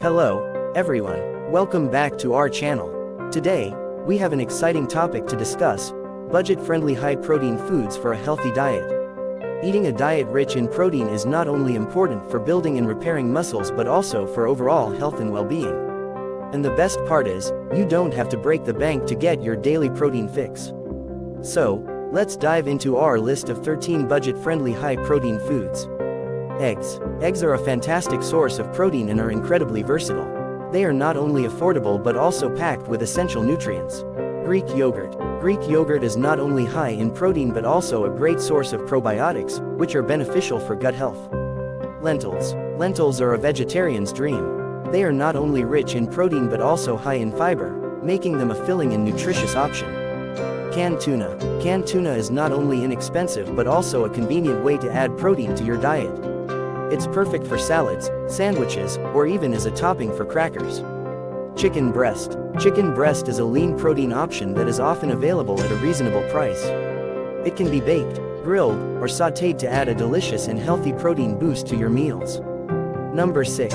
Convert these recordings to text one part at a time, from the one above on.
Hello, everyone. Welcome back to our channel. Today, we have an exciting topic to discuss: budget-friendly high-protein foods for a healthy diet. Eating a diet rich in protein is not only important for building and repairing muscles but also for overall health and well-being. And the best part is, you don't have to break the bank to get your daily protein fix. So, let's dive into our list of 13 budget-friendly high-protein foods. Eggs. Eggs are a fantastic source of protein and are incredibly versatile. They are not only affordable but also packed with essential nutrients. Greek yogurt. Greek yogurt is not only high in protein but also a great source of probiotics, which are beneficial for gut health. Lentils. Lentils are a vegetarian's dream. They are not only rich in protein but also high in fiber, making them a filling and nutritious option. Canned tuna. Canned tuna is not only inexpensive but also a convenient way to add protein to your diet. It's perfect for salads, sandwiches, or even as a topping for crackers. Chicken breast. Chicken breast is a lean protein option that is often available at a reasonable price. It can be baked, grilled, or sautéed to add a delicious and healthy protein boost to your meals. Number 6.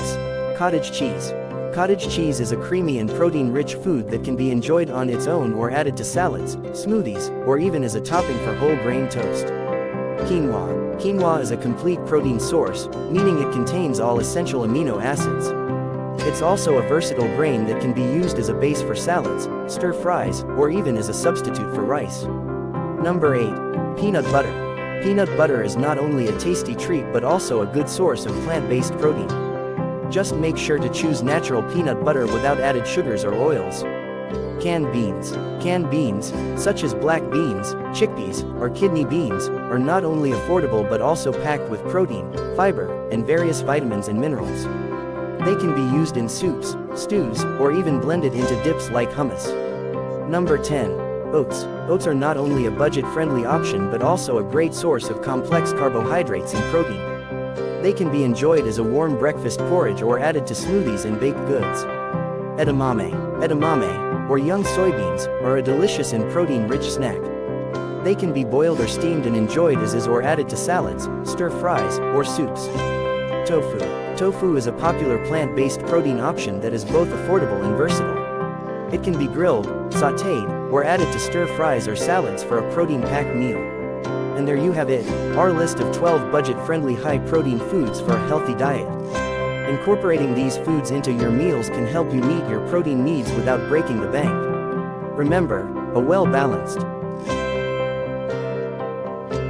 Cottage cheese. Cottage cheese is a creamy and protein-rich food that can be enjoyed on its own or added to salads, smoothies, or even as a topping for whole grain toast. Quinoa. Quinoa is a complete protein source, meaning it contains all essential amino acids. It's also a versatile grain that can be used as a base for salads, stir-fries, or even as a substitute for rice. Number 8. Peanut butter. Peanut butter is not only a tasty treat but also a good source of plant-based protein. Just make sure to choose natural peanut butter without added sugars or oils. Canned beans. Canned beans, such as black beans, chickpeas, or kidney beans, are not only affordable but also packed with protein, fiber, and various vitamins and minerals. They can be used in soups, stews, or even blended into dips like hummus. Number 10. Oats. Oats are not only a budget-friendly option but also a great source of complex carbohydrates and protein. They can be enjoyed as a warm breakfast porridge or added to smoothies and baked goods. Edamame. Edamame, or young soybeans, are a delicious and protein-rich snack. They can be boiled or steamed and enjoyed as is or added to salads, stir-fries, or soups. Tofu. Tofu is a popular plant-based protein option that is both affordable and versatile. It can be grilled, sautéed, or added to stir-fries or salads for a protein-packed meal. And there you have it, our list of 12 budget-friendly high-protein foods for a healthy diet. Incorporating these foods into your meals can help you meet your protein needs without breaking the bank. Remember, a well-balanced,